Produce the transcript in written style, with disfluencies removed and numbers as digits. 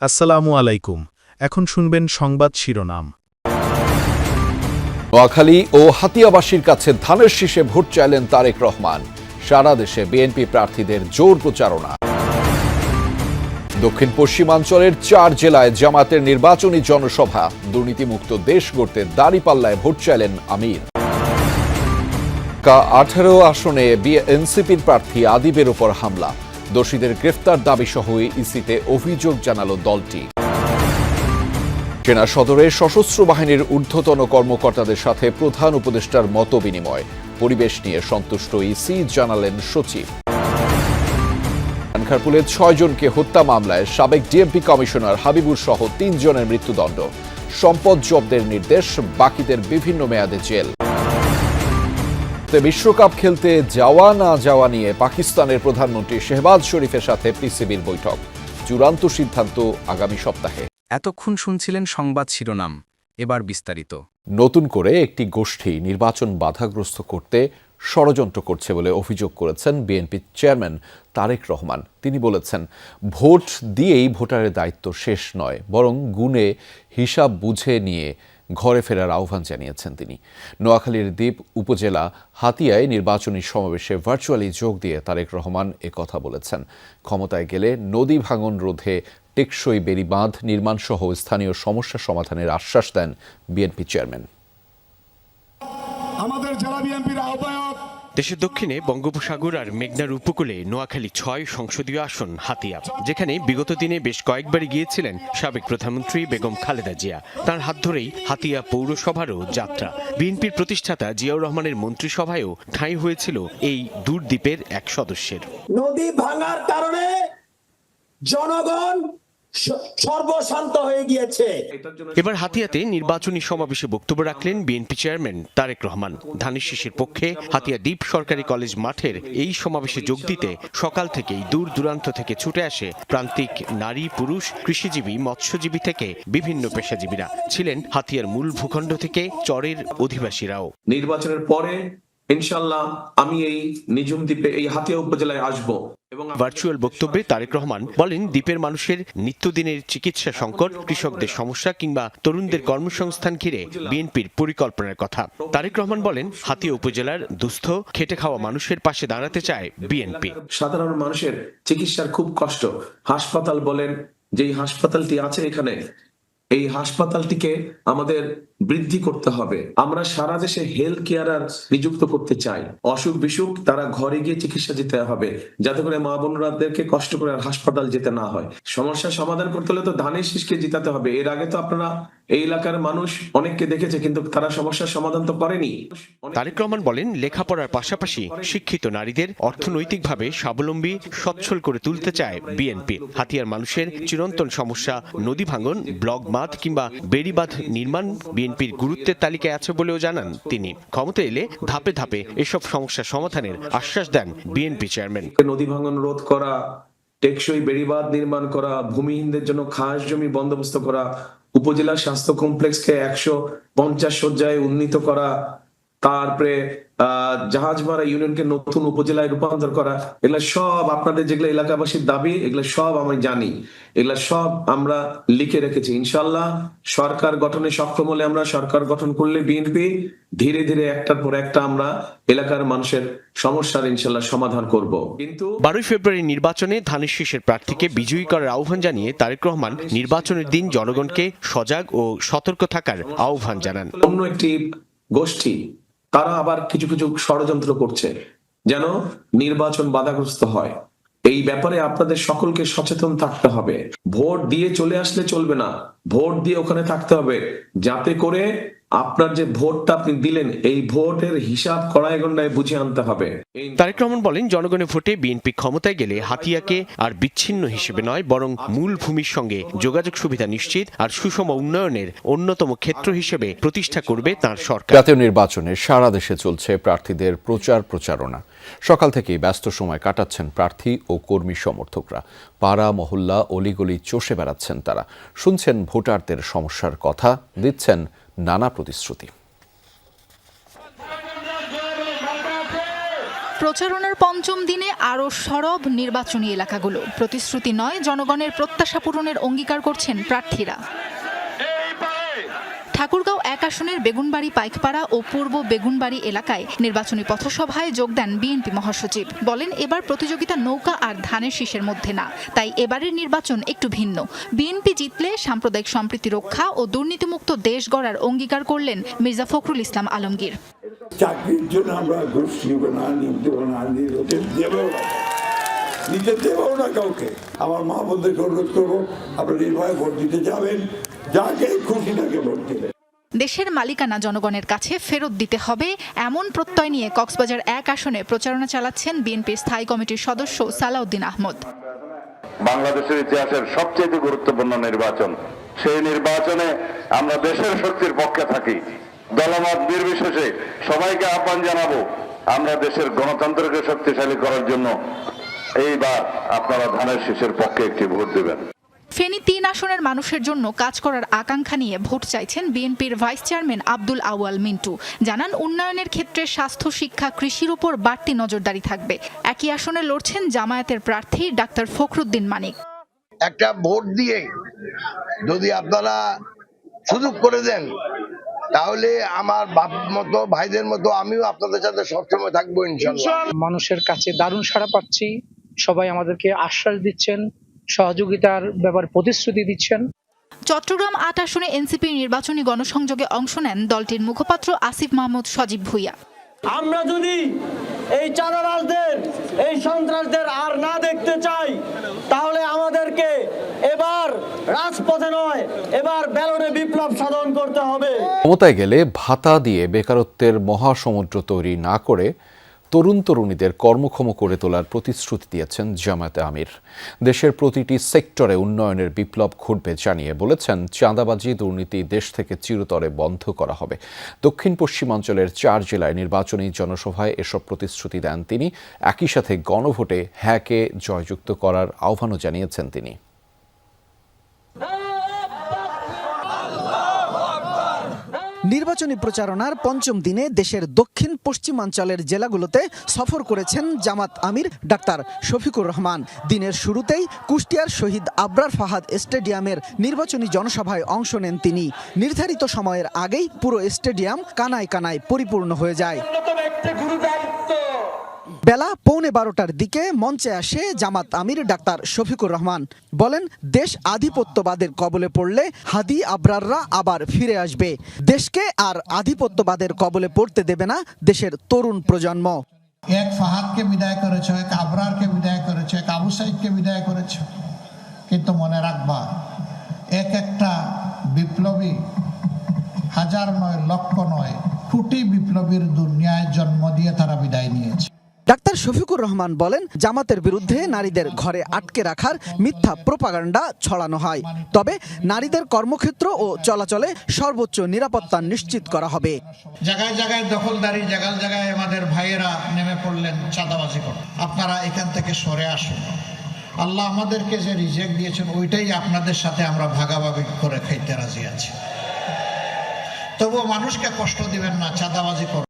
আসসালামু আলাইকুম। এখন শুনবেন সংবাদ শিরোনাম। নোয়াখালী ও হাতিয়াবাসীর কাছে ধানের শীষে ভোট চাইলেন তারেক রহমান। সারা দেশে বিএনপি প্রার্থীদের জোর প্রচারণা। দক্ষিণ পশ্চিমাঞ্চলের 4 জেলায় জামাতের নির্বাচনী জনসভা। দুর্নীতিমুক্ত দেশ গড়তে দাঁড়িপাল্লায় ভোট চাইলেন আমির। 18 আসনে এনসিপির প্রার্থী আদিবের ওপর হামলা। দোষীদের গ্রেফতার দাবি সহ ইসিতে অভিযোগ জানালো দলটি। সেনা সদরে সশস্ত্র বাহিনীর ঊর্ধ্বতন কর্মকর্তাদের সাথে প্রধান উপদেষ্টার মতবিনিময়। পরিবেশ নিয়ে সন্তুষ্ট ইসি, জানালেন সচিব। খানখারপুলে 6 জনকে হত্যা মামলায় সাবেক ডিএমপি কমিশনার হাবিবুর সহ 3 জনের মৃত্যুদণ্ড। সম্পদ জব্দের নির্দেশ, বাকিদের বিভিন্ন মেয়াদে জেল। বিশ্বকাপ খেলতে যাওয়া না যাওয়া নিয়ে পাকিস্তানের প্রধানমন্ত্রী শেহবাজ শরীফের সাথে পিসিবির বৈঠক। চূড়ান্ত সিদ্ধান্ত আগামী সপ্তাহে। এতক্ষণ শুনছিলেন সংবাদ শিরোনাম, এবার বিস্তারিত। নতুন করে একটি গোষ্ঠী নির্বাচন বাধাগ্রস্ত করতে ষড়যন্ত্র করছে বলে অভিযোগ করেছেন বিএনপি চেয়ারম্যান তারেক রহমান। তিনি বলেছেন, ভোট দিয়েই ভোটারের দায়িত্ব শেষ নয়, বরং গুণে হিসাব বুঝে নিয়ে ঘরে ফেরার আহ্বান জানিয়েছেন তিনি। নোয়াখালীর দ্বীপ উপজেলা হাতিয়ায় নির্বাচনী সমাবেশে ভার্চুয়ালি যোগ দিয়ে তারেক রহমান কথা বলেছেন। ক্ষমতায় গেলে নদী ভাঙন রোধে টেকসই বেড়িবাঁধ নির্মাণ সহ স্থানীয় সমস্যা সমাধানের আশ্বাস দেন বিএনপি চেয়ারম্যান। আমাদের জেলা বিএনপির আহ্বায়ক দেশের দক্ষিণে বঙ্গোপসাগর আর মেঘনার উপকূলে নোয়াখালী 6 সংসদীয় আসন হাতিয়া, যেখানে বিগত দিনে বেশ কয়েকবারই গিয়েছিলেন সাবেক প্রধানমন্ত্রী বেগম খালেদা জিয়া। তার হাত ধরেই হাতিয়া পৌরসভারও যাত্রা। বিএনপির প্রতিষ্ঠাতা জিয়াউর রহমানের মন্ত্রিসভায়ও ঠাঁই হয়েছিল এই দূরদ্বীপের এক সদস্যের। নদী ভাঙার কারণে জনগণ সর্বশান্ত হয়ে গিয়েছে। এবার হাতিয়াতে নির্বাচনী সমাবেশে বক্তব্য রাখলেন বিএনপি চেয়ারম্যান তারেক রহমান। ধানের শীষের পক্ষে হাতিয়া দ্বীপ সরকারি কলেজ মাঠের এই সমাবেশে যোগ দিতে সকাল থেকেই দূর দূরান্ত থেকে ছুটে আসে প্রান্তিক নারী, পুরুষ, কৃষিজীবী, মৎস্যজীবী থেকে বিভিন্ন পেশাজীবীরা। ছিলেন হাতিয়ার মূল ভূখণ্ড থেকে চরের অধিবাসীরাও। নির্বাচনের পরে ইনশাল্লাহ আমি এই নিঝুম দ্বীপে, এই হাতিয়া উপজেলায় আসবো। ভার্চুয়াল বক্তব্যে তারেক রহমান বলেন, দ্বীপের মানুষের নিত্যদিনের চিকিৎসা সংকট, কৃষকদের সমস্যা কিংবা তরুণদের কর্মসংস্থান ঘিরে বিএনপির পরিকল্পনার কথা। তারেক রহমান বলেন, হাতিয়া উপজেলার দুস্থ খেটে খাওয়া মানুষের পাশে দাঁড়াতে চায় বিএনপি। সাধারণ মানুষের চিকিৎসার খুব কষ্ট। হাসপাতাল বলেন, যেই হাসপাতালটি আছে এখানে, এই হাসপাতালটিকে আমাদের বৃদ্ধি করতে হবে। আমরা সারা দেশে হেলথ কেয়ারার নিযুক্ত করতে চাই। অসুখ বিসুখ তারা ঘরে গিয়ে চিকিৎসা দিতে হবে, যাতে করে মা বোনরাদেরকে কষ্ট করে আর হাসপাতাল যেতে না হয়। সমস্যার সমাধান করতে হলে তো ধানের শীষকে জিতাতে হবে। এর আগে তো আপনারা এই এলাকার মানুষ অনেককে দেখেছে, কিন্তু তারা সমস্যার সমাধান তো করেনি। তারেক রহমান বলেন, লেখাপড়ার পাশাপাশি শিক্ষিত নারীদের অর্থনৈতিকভাবে স্বাবলম্বী সচ্ছল করে তুলতে চায় বিএনপি। হাতিয়ার মানুষের চিরন্তন সমস্যা নদী ভাঙন, ব্লক বাঁধ কিংবা বেড়িবাঁধ নির্মাণ বিএনপির গুরুত্বের তালিকায় আছে বলেও জানান তিনি। ক্ষমতা এলে ধাপে ধাপে এসব সমস্যা সমাধানের আশ্বাস দেন বিএনপি চেয়ারম্যান। নদী ভাঙন রোধ করা, টেকসই বেড়িবাঁধ নির্মাণ করা, ভূমিহীনদের জন্য খাস জমি বন্দোবস্ত করা, উপজেলা স্বাস্থ্য কমপ্লেক্সকে 150 শয্যায় উন্নীত করা, তারপরে জাহাজমারা ইউনিয়নকে নতুন উপজেলায় রূপান্তর করা, এগুলা সব আপনাদের যেগুলো এলাকাবাসীর দাবি, এগুলো সব আমি জানি, এগুলা সব আমরা লিখে রেখেছি। ইনশাল্লাহ সরকার গঠনে সক্ষম হলে, আমরা সরকার গঠন করলে বিএনপি ধীরে ধীরে একটার পর একটা আমরা এলাকার মানুষের সমস্যার ইনশাল্লাহ সমাধান করব। কিন্তু 12 ফেব্রুয়ারি নির্বাচনে ধানের শীষের প্রার্থীকে বিজয়ী করার আহ্বান জানিয়ে তারেক রহমান নির্বাচনের দিন জনগণকে সজাগ ও সতর্ক থাকার আহ্বান জানান। অন্য একটি গোষ্ঠী তারা আবার কিছু কিছু ষড়যন্ত্র করছে যেন নির্বাচন বাধাগ্রস্ত হয়। এই ব্যাপারে আপনাদের সকলকে সচেতন থাকতে হবে। ভোট দিয়ে চলে আসলে চলবে না, ভোট দিয়ে ওখানে থাকতে হবে, যাতে করে আপনার যে ভোটটা আপনি দিলেন, এই ভোটের হিসাব কড়াই গন্ডায় বুঝে আনতে হবে। তারেক রহমান বলেন, জনগণের ভোটে বিএনপি ক্ষমতায় গেলে হাতিয়াকে আর বিচ্ছিন্ন হিসেবে নয়, বরং মূল ভূমির সঙ্গে যোগাযোগ সুবিধা নিশ্চিত আর সুষম উন্নয়নের অন্যতম ক্ষেত্র হিসেবে প্রতিষ্ঠা করবে তার সরকার। জাতীয় নির্বাচনে সারা দেশে চলছে প্রার্থীদের প্রচারণা। সকাল থেকেই ব্যস্ত সময় কাটাচ্ছেন প্রার্থী ও কর্মী সমর্থকরা। পাড়া মহল্লা অলিগলি চষে বেড়াচ্ছেন তারা। শুনছেন ভোটারদের সমস্যার কথা, দিচ্ছেন নানা প্রতিশ্রুতি। প্রচারণার পঞ্চম দিনে আরও সরব নির্বাচনী এলাকাগুলো। প্রতিশ্রুতি নয়, জনগণের প্রত্যাশা পূরণের অঙ্গীকার করছেন প্রার্থীরা। ঠাকুরগাঁও 1 আসনের বেগুনবাড়ি, পাইকপাড়া ও পূর্ব বেগুনবাড়ি এলাকায় নির্বাচনী পথসভায় যোগ দেন বিএনপি মহাসচিব। বলেন, এবার প্রতিযোগিতা নৌকা আর ধানের শীষের মধ্যে না, তাই এবারের নির্বাচন একটু ভিন্ন। বিএনপি জিতলে সাম্প্রদায়িক সম্প্রীতি রক্ষা ও দুর্নীতিমুক্ত দেশ গড়ার অঙ্গীকার করলেন মির্জা ফখরুল ইসলাম আলমগীর। চাকরির জন্য আমরা ঘুষ নিব না, নিতে দেবো না কাউকে। আমার মা বোনদেরকে অনুরোধ করবো, আপনারা নির্ভয়ে ভোট দিতে যাবেন, যাকে খুশি তাকে ভোট দেবেন। দেশের মালিকানা জনগণের কাছে ফেরত দিতে হবে, এমন প্রত্যয় নিয়ে কক্সবাজার 1 আসনে প্রচারণা চালাচ্ছেন বিএনপির স্থায়ী কমিটির সদস্য সালাউদ্দিন আহমদ। বাংলাদেশের ইতিহাসের সবচেয়ে গুরুত্বপূর্ণ নির্বাচন, সেই নির্বাচনে আমরা দেশের শক্তির পক্ষে থাকি। দলমত নির্বিশেষে সবাইকে আহ্বান জানাবো, আমরা দেশের গণতন্ত্রকে শক্তিশালী করার জন্য এইবার আপনারা ধানের শীষের পক্ষে একটি ভোট দেবেন। ফেনী 3 আসনের মানুষের জন্য কাজ করার আকাঙ্ক্ষা নিয়ে ভোট চাইছেন বিএনপির ভাইস চেয়ারম্যান আব্দুল আউয়াল মিন্টু। জানান, উন্নয়নের ক্ষেত্রে স্বাস্থ্য, শিক্ষা, কৃষির উপর বাড়তি নজরদারি থাকবে। একই আসনে লড়ছেন জামায়াতের প্রার্থী ডাক্তার ফখরুদ্দিন মানিক। একটা ভোট দিয়ে যদি আপনারা সুযোগ করে দেন, তাহলে আমার বাপ মতো, ভাইদের মতো আমিও আপনাদের সাথে সবসময় থাকবো ইনশাআল্লাহ। মানুষের কাছে দারুণ সাড়া পাচ্ছি, সবাই আমাদেরকে আশ্বাস দিচ্ছেন, সহযোগিতার ব্যাপারে প্রতিশ্রুতি দিচ্ছেন। চট্টগ্রাম 8 আসনে এনসিপির নির্বাচনী গণসংযোগে অংশ নেন দলটির মুখপাত্র আসিফ মাহমুদ সজীব ভুইয়া। আমরা যদি এই চাঁদাবাজদের, এই সন্ত্রাসদের আর না দেখতে চাই, তাহলে আমাদেরকে এবার রাজপথে নয়, এবার ব্যালটে বিপ্লব সাধন করতে হবে। ক্ষমতায় গেলে ভাতা দিয়ে বেকারত্বের মহাসমুদ্র তৈরি না করে তরুণ তরুণীদের কর্মক্ষম করে তোলার প্রতিশ্রুতি দিয়েছেন জামায়াতে আমির। দেশের প্রতিটি সেক্টরে উন্নয়নের বিপ্লব ঘটবে জানিয়ে বলেছেন, চাঁদাবাজি, দুর্নীতি দেশ থেকে চিরতরে বন্ধ করা হবে। দক্ষিণ পশ্চিমাঞ্চলের 4 জেলায় নির্বাচনী জনসভায় এসব প্রতিশ্রুতি দেন তিনি। একই সাথে গণভোটে হ্যাঁকে জয়যুক্ত করার আহ্বানও জানিয়েছেন তিনি। নির্বাচনী প্রচারণার পঞ্চম দিনে দেশের দক্ষিণ পশ্চিমাঞ্চলের জেলাগুলোতে সফর করেছেন জামাত আমির ডাক্তার শফিকুর রহমান। দিনের শুরুতেই কুষ্টিয়ার শহীদ আবরার ফাহাদ স্টেডিয়ামের নির্বাচনী জনসভায় অংশ নেন তিনি। নির্ধারিত সময়ের আগেই পুরো স্টেডিয়াম কানায় কানায় পরিপূর্ণ হয়ে যায়। বেলা 11:15টার দিকে মঞ্চে আসে জামাত আমির ডাক্তার শফিকুর রহমান। বলেন, দেশ আধিপত্যবাদের কবলে পড়লে হাদি আবরাররা আবার ফিরে আসবে। দেশকে আর আধিপত্যবাদের কবলে পড়তে দেবে না দেশের তরুণ প্রজন্ম। এক ফাহাদকে বিদায় করেছ, এক আবরারকে বিদায় করেছ, এক আবু সাইদকে বিদায় করেছ, কিন্তু মনে রাখবা, এক একটা বিপ্লবী হাজার নয়, লক্ষ নয়, কোটি বিপ্লবীর দুনিয়ায় জন্ম দিয়ে তারা বিদায় নিয়েছে। ডাক্তার শফিকুর রহমান বলেন, জামাতের বিরুদ্ধে নারীদের ঘরে আটকে রাখার মিথ্যা প্রোপাগান্ডা ছড়ানো হয়। তবে নারীদের কর্মক্ষেত্র ও চলাচলে সর্বোচ্চ নিরাপত্তা নিশ্চিত করা হবে। জায়গায় জায়গায় দখলদারি, জায়গায় জায়গায় আমাদের ভাইয়েরা নেমে পড়লেন চাঁদাবাজি করতে। আপনারা এখান থেকে সরে আসুন। আল্লাহ আমাদেরকে যে রিজিক দিয়েছেন, ওইটাই আপনাদের সাথে আমরা ভাগাভাগি করে খাইতে রাজি আছি। তবুও মানুষকে কষ্ট দিবেন না, চাঁদাবাজি করুন।